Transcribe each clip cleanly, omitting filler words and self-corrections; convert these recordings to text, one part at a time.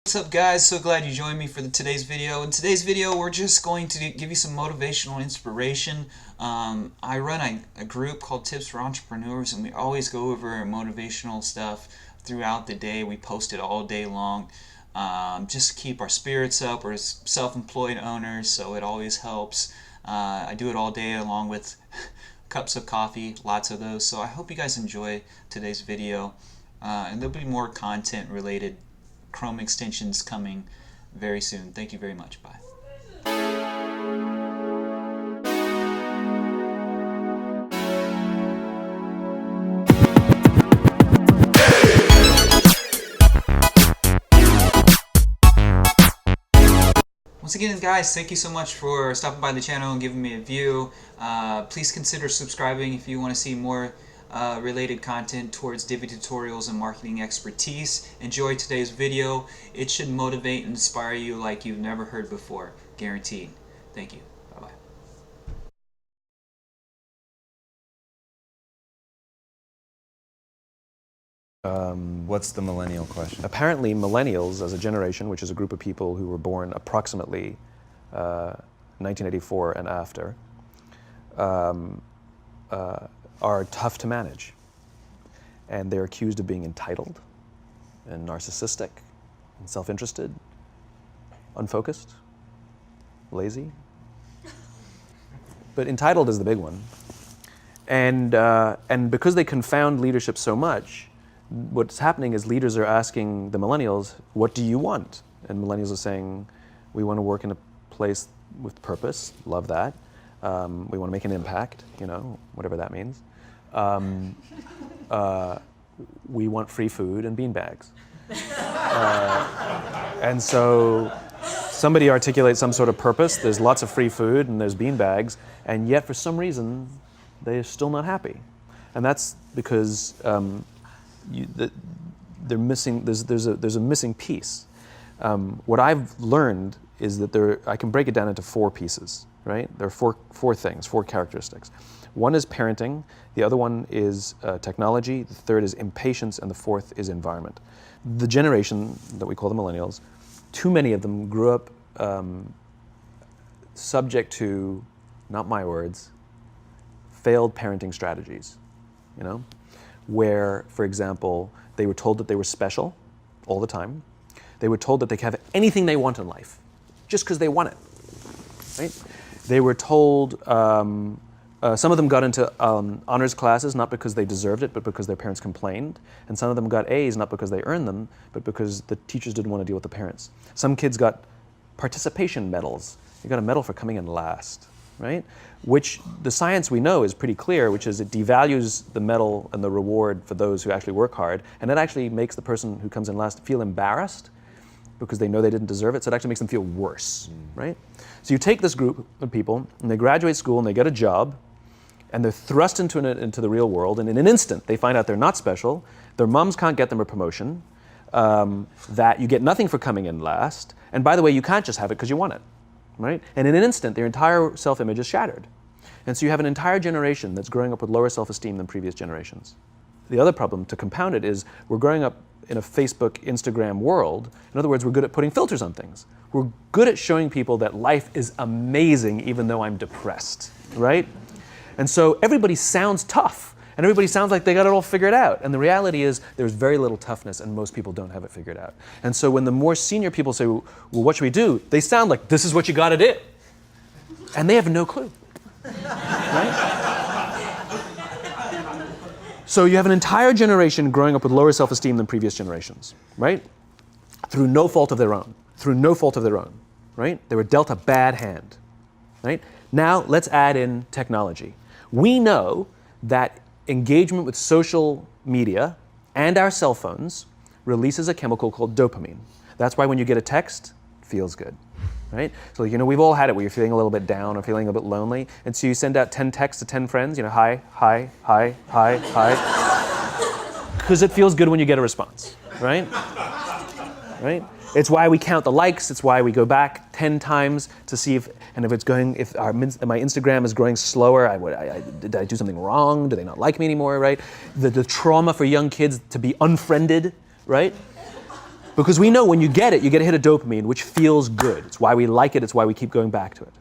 What's up guys, so glad you joined me for today's video. In today's video we're just going to give you some motivational inspiration. I run a group called Tips for Entrepreneurs, and we always go over motivational stuff throughout the day. We post it all day long just to keep our spirits up. We're self-employed owners, so it always helps. I do it all day along with cups of coffee, lots of those. So I hope you guys enjoy today's video, and there'll be more content related Chrome extensions coming very soon. Thank you very much. Bye. Once again, guys, thank you so much for stopping by the channel and giving me a view. Please consider subscribing if you want to see more related content towards Divi tutorials and marketing expertise. Enjoy today's video. It should motivate and inspire you like you've never heard before. Guaranteed. Thank you. Bye-bye. What's the millennial question? Apparently, millennials as a generation, which is a group of people who were born approximately 1984 and after, are tough to manage. And they're accused of being entitled and narcissistic and self-interested, unfocused, lazy. But entitled is the big one. And because they confound leadership so much, what's happening is leaders are asking the millennials, what do you want? And millennials are saying, we want to work in a place with purpose, love that. We want to make an impact, whatever that means. We want free food and beanbags. And so somebody articulates some sort of purpose, there's lots of free food and there's beanbags, and yet for some reason they're still not happy. And that's because they're missing, there's a missing piece. What I've learned is that I can break it down into four pieces, right? There are four things, four characteristics. One is parenting, the other one is technology, the third is impatience, and the fourth is environment. The generation that we call the millennials, too many of them grew up subject to, not my words, failed parenting strategies, where, for example, they were told that they were special all the time. They were told that they could have anything they want in life, just because they want it, right? They were told, some of them got into honors classes, not because they deserved it, but because their parents complained. And some of them got A's, not because they earned them, but because the teachers didn't want to deal with the parents. Some kids got participation medals. You got a medal for coming in last, right? Which the science we know is pretty clear, which is it devalues the medal and the reward for those who actually work hard. And it actually makes the person who comes in last feel embarrassed because they know they didn't deserve it. So it actually makes them feel worse, right? So you take this group of people and they graduate school and they get a job, and they're thrust into the real world, and in an instant they find out they're not special, their moms can't get them a promotion, that you get nothing for coming in last, and by the way, you can't just have it because you want it, right? And in an instant, their entire self-image is shattered. And so you have an entire generation that's growing up with lower self-esteem than previous generations. The other problem, to compound it, is we're growing up in a Facebook, Instagram world. In other words, we're good at putting filters on things. We're good at showing people that life is amazing even though I'm depressed, right? And so everybody sounds tough, and everybody sounds like they got it all figured out. And the reality is there's very little toughness, and most people don't have it figured out. And so when the more senior people say, well, what should we do? They sound like, this is what you got to do. And they have no clue, right? So you have an entire generation growing up with lower self-esteem than previous generations, right? Through no fault of their own, right? They were dealt a bad hand, right? Now let's add in technology. We know that engagement with social media and our cell phones releases a chemical called dopamine. That's why when you get a text, it feels good, right? So we've all had it where you're feeling a little bit down or feeling a bit lonely, and so you send out 10 texts to 10 friends, hi, hi, hi, hi, hi, because it feels good when you get a response, right? Right? It's why we count the likes. It's why we go back 10 times to see if my Instagram is growing slower, did I do something wrong? Do they not like me anymore, right? The trauma for young kids to be unfriended, right? Because we know when you get a hit of dopamine, which feels good. It's why we like it, it's why we keep going back to it.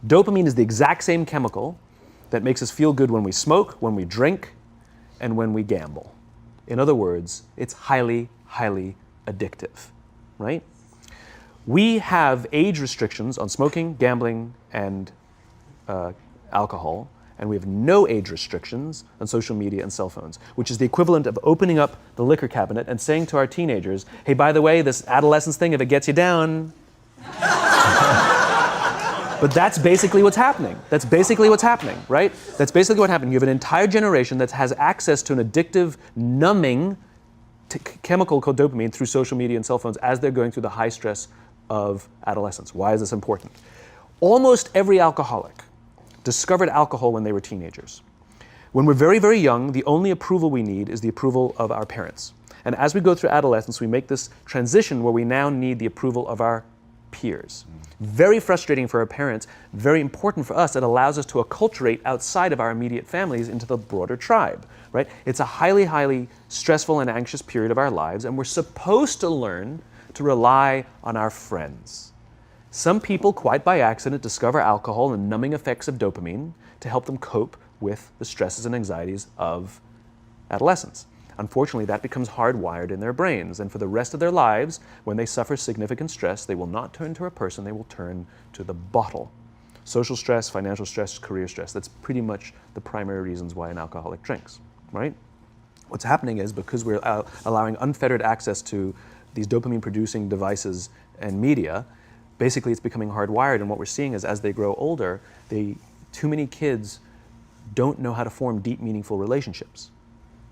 Dopamine is the exact same chemical that makes us feel good when we smoke, when we drink, and when we gamble. In other words, it's highly, highly addictive, right? We have age restrictions on smoking, gambling, and alcohol, and we have no age restrictions on social media and cell phones, which is the equivalent of opening up the liquor cabinet and saying to our teenagers, hey, by the way, this adolescence thing, if it gets you down. But that's basically what's happening. That's basically what's happening, right? That's basically what happened. You have an entire generation that has access to an addictive, numbing chemical called dopamine through social media and cell phones as they're going through the high stress of adolescence. Why is this important? Almost every alcoholic discovered alcohol when they were teenagers. When we're very, very young, the only approval we need is the approval of our parents. And as we go through adolescence, we make this transition where we now need the approval of our peers. Very frustrating for our parents, very important for us. It allows us to acculturate outside of our immediate families into the broader tribe, right? It's a highly, highly stressful and anxious period of our lives, and we're supposed to learn to rely on our friends. Some people, quite by accident, discover alcohol and numbing effects of dopamine to help them cope with the stresses and anxieties of adolescence. Unfortunately, that becomes hardwired in their brains, and for the rest of their lives, when they suffer significant stress, they will not turn to a person, they will turn to the bottle. Social stress, financial stress, career stress, that's pretty much the primary reasons why an alcoholic drinks, right? What's happening is because we're allowing unfettered access to these dopamine-producing devices and media, basically it's becoming hardwired, and what we're seeing is as they grow older, too many kids don't know how to form deep, meaningful relationships.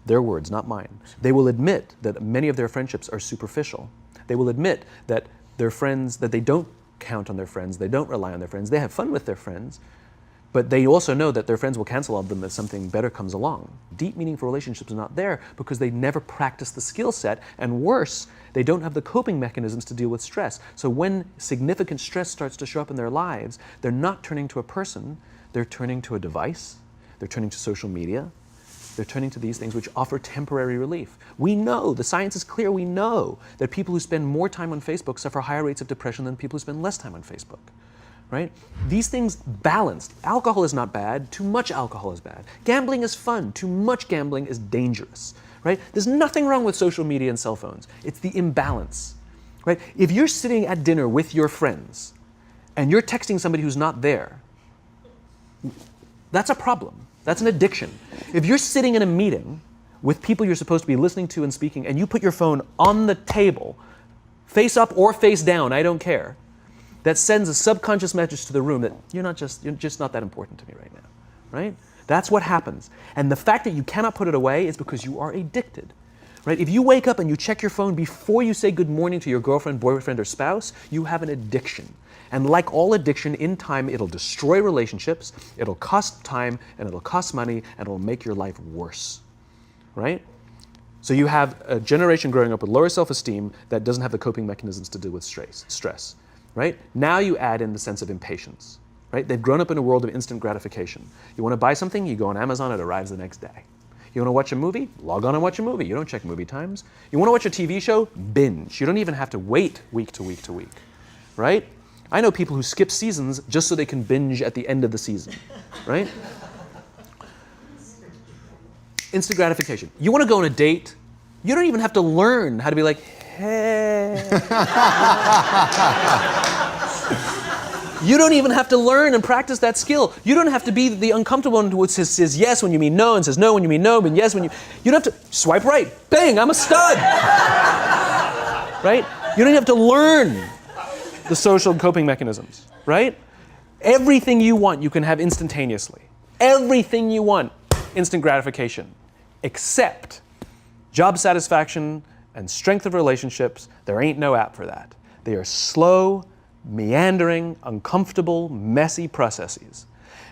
Their words, not mine. They will admit that many of their friendships are superficial. They will admit that their friends, that they don't count on their friends, they don't rely on their friends, they have fun with their friends, but they also know that their friends will cancel on them if something better comes along. Deep, meaningful relationships are not there because they never practice the skill set, and worse, they don't have the coping mechanisms to deal with stress. So when significant stress starts to show up in their lives, they're not turning to a person, they're turning to a device, they're turning to social media, they're turning to these things which offer temporary relief. We know, the science is clear, we know that people who spend more time on Facebook suffer higher rates of depression than people who spend less time on Facebook. Right? These things balanced. Alcohol is not bad, too much alcohol is bad. Gambling is fun, too much gambling is dangerous. Right? There's nothing wrong with social media and cell phones. It's the imbalance. Right? If you're sitting at dinner with your friends and you're texting somebody who's not there, that's a problem. That's an addiction. If you're sitting in a meeting with people you're supposed to be listening to and speaking, and you put your phone on the table, face up or face down, I don't care, that sends a subconscious message to the room that you're just not that important to me right now, right? That's what happens. And the fact that you cannot put it away is because you are addicted, right? If you wake up and you check your phone before you say good morning to your girlfriend, boyfriend, or spouse, you have an addiction. And like all addiction, in time, it'll destroy relationships, it'll cost time, and it'll cost money, and it'll make your life worse, right? So you have a generation growing up with lower self-esteem that doesn't have the coping mechanisms to deal with stress. Right? Now you add in the sense of impatience. Right? They've grown up in a world of instant gratification. You want to buy something, you go on Amazon, it arrives the next day. You want to watch a movie? Log on and watch a movie. You don't check movie times. You want to watch a TV show? Binge. You don't even have to wait week to week to week. Right? I know people who skip seasons just so they can binge at the end of the season. Right? Instant gratification. You want to go on a date? You don't even have to learn how to be like, hey. You don't even have to learn and practice that skill. You don't have to be the uncomfortable one who says yes when you mean no and says no when you mean no, but yes when you... You don't have to swipe right. Bang, I'm a stud. Right? You don't have to learn the social coping mechanisms, right? Everything you want, you can have instantaneously. Everything you want, instant gratification, except job satisfaction and strength of relationships. There ain't no app for that. They are slow, meandering, uncomfortable, messy processes.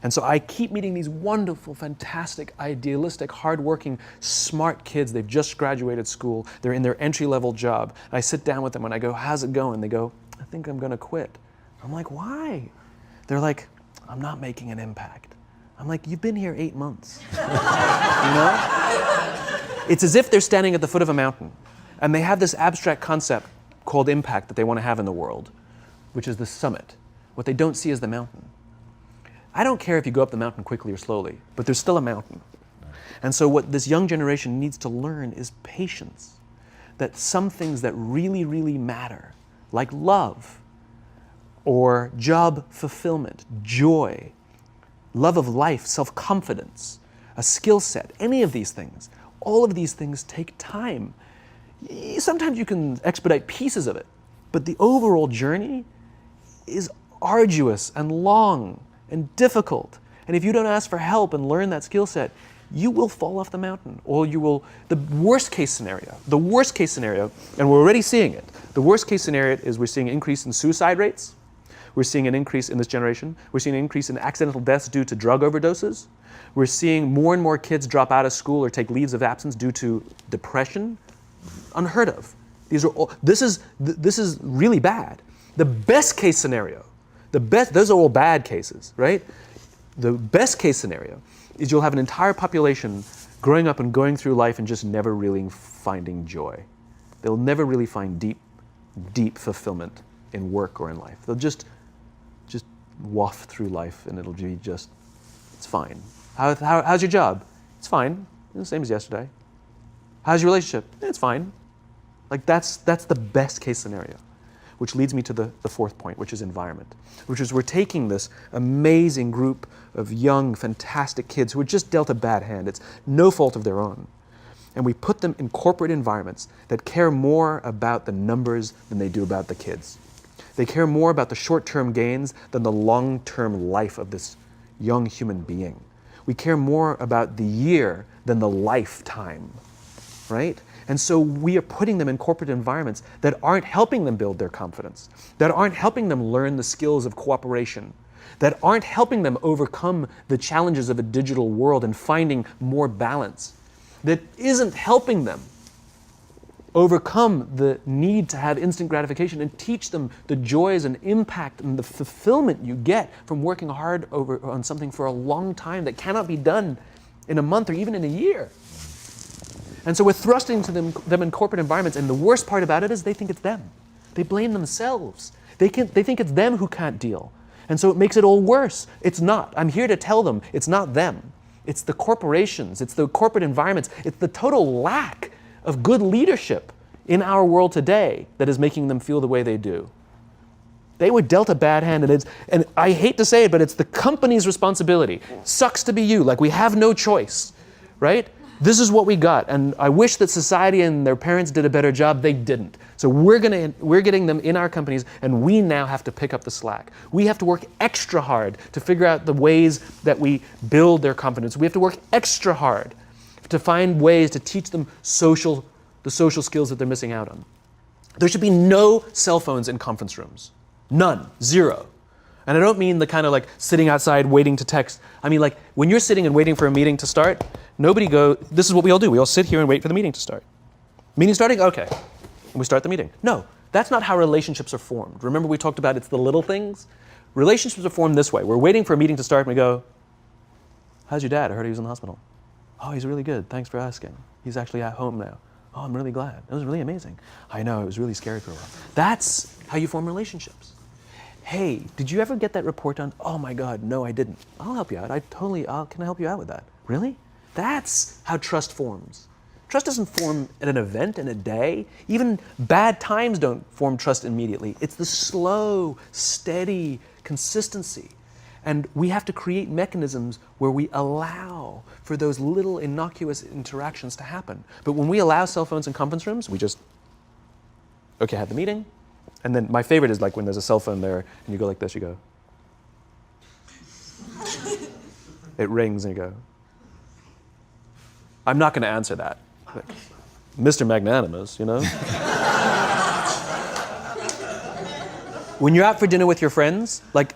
And so I keep meeting these wonderful, fantastic, idealistic, hardworking, smart kids. They've just graduated school. They're in their entry-level job. I sit down with them and I go, how's it going? They go, I think I'm going to quit. I'm like, why? They're like, I'm not making an impact. I'm like, you've been here 8 months. You know? It's as if they're standing at the foot of a mountain and they have this abstract concept called impact that they want to have in the world, which is the summit. What they don't see is the mountain. I don't care if you go up the mountain quickly or slowly, but there's still a mountain. And so what this young generation needs to learn is patience. That some things that really, really matter, like love, or job fulfillment, joy, love of life, self-confidence, a skill set, any of these things, all of these things take time. Sometimes you can expedite pieces of it, but the overall journey is arduous and long and difficult. And if you don't ask for help and learn that skill set, you will fall off the mountain, or you will, the worst case scenario, and we're already seeing it, the worst case scenario is we're seeing an increase in suicide rates, we're seeing an increase in this generation, we're seeing an increase in accidental deaths due to drug overdoses, we're seeing more and more kids drop out of school or take leaves of absence due to depression, unheard of. These are all, this is really bad. The best case scenario, those are all bad cases, right? The best case scenario is you'll have an entire population growing up and going through life and just never really finding joy. They'll never really find deep fulfillment in work or in life. They'll just waft through life and it'll be just, it's fine. How's your job? It's fine. It's the same as yesterday. How's your relationship? It's fine. Like that's the best case scenario. Which leads me to the fourth point, which is environment, which is we're taking this amazing group of young, fantastic kids who are just dealt a bad hand. It's no fault of their own. And we put them in corporate environments that care more about the numbers than they do about the kids. They care more about the short-term gains than the long-term life of this young human being. We care more about the year than the lifetime, right? And so we are putting them in corporate environments that aren't helping them build their confidence, that aren't helping them learn the skills of cooperation, that aren't helping them overcome the challenges of a digital world and finding more balance, that isn't helping them overcome the need to have instant gratification and teach them the joys and impact and the fulfillment you get from working hard on something for a long time that cannot be done in a month or even in a year. And so we're thrusting to them in corporate environments, and the worst part about it is they think it's them. They blame themselves. They think it's them who can't deal. And so it makes it all worse. It's not. I'm here to tell them it's not them. It's the corporations, it's the corporate environments, it's the total lack of good leadership in our world today that is making them feel the way they do. They were dealt a bad hand, and I hate to say it, but it's the company's responsibility. Sucks to be you, like we have no choice, right? This is what we got, and I wish that society and their parents did a better job. They didn't. So we're getting them in our companies, and we now have to pick up the slack. We have to work extra hard to figure out the ways that we build their confidence. We have to work extra hard to find ways to teach them the social skills that they're missing out on. There should be no cell phones in conference rooms. None. Zero. And I don't mean the kind of like sitting outside waiting to text. I mean like when you're sitting and waiting for a meeting to start, this is what we all do. We all sit here and wait for the meeting to start. Meeting starting? Okay. And we start the meeting. No, that's not how relationships are formed. Remember we talked about it's the little things? Relationships are formed this way. We're waiting for a meeting to start and we go, how's your dad? I heard he was in the hospital. Oh, he's really good. Thanks for asking. He's actually at home now. Oh, I'm really glad. It was really amazing. I know, it was really scary for a while. That's how you form relationships. Hey, did you ever get that report done? Oh my God, no, I didn't. I'll help you out. Can I help you out with that? Really? That's how trust forms. Trust doesn't form at an event in a day. Even bad times don't form trust immediately. It's the slow, steady consistency. And we have to create mechanisms where we allow for those little innocuous interactions to happen. But when we allow cell phones in conference rooms, we just, okay, have the meeting. And then my favorite is like when there's a cell phone there and you go like this, you go. It rings and you go. I'm not going to answer that. Like, Mr. Magnanimous, you know? When you're out for dinner with your friends, like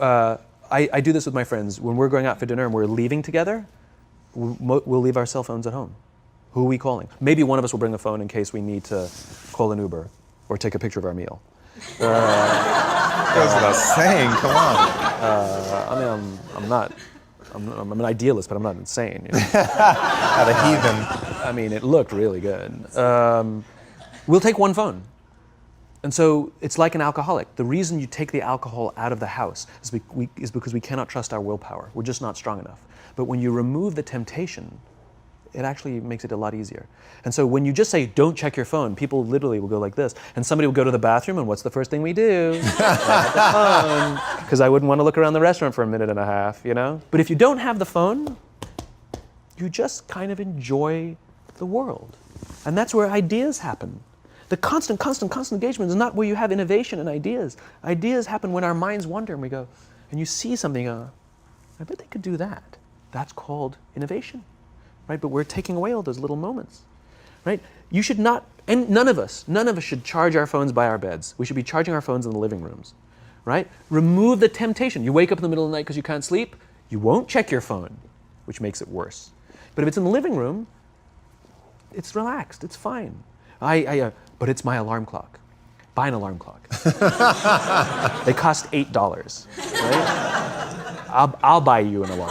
I do this with my friends. When we're going out for dinner and we're leaving together, we'll leave our cell phones at home. Who are we calling? Maybe one of us will bring a phone in case we need to call an Uber or take a picture of our meal. Goes without saying, come on. I'm an idealist, but I'm not insane. You know? At a heathen. I mean, it looked really good. We'll take one phone. And so it's like an alcoholic. The reason you take the alcohol out of the house is because we cannot trust our willpower. We're just not strong enough. But when you remove the temptation, it actually makes it a lot easier. And so when you just say, don't check your phone, people literally will go like this. And somebody will go to the bathroom, and what's the first thing we do? Grab the phone. Because I wouldn't want to look around the restaurant for a minute and a half, you know? But if you don't have the phone, you just kind of enjoy the world. And that's where ideas happen. The constant engagement is not where you have innovation and ideas. Ideas happen when our minds wander and we go, and you see something, I bet they could do that. That's called innovation, right? But we're taking away all those little moments, right? You should not, and none of us should charge our phones by our beds. We should be charging our phones in the living rooms, right? Remove the temptation. You wake up in the middle of the night because you can't sleep, you won't check your phone, which makes it worse. But if it's in the living room, it's relaxed, it's fine. But it's my alarm clock. Buy an alarm clock. They cost $8, right? I'll buy you an alarm.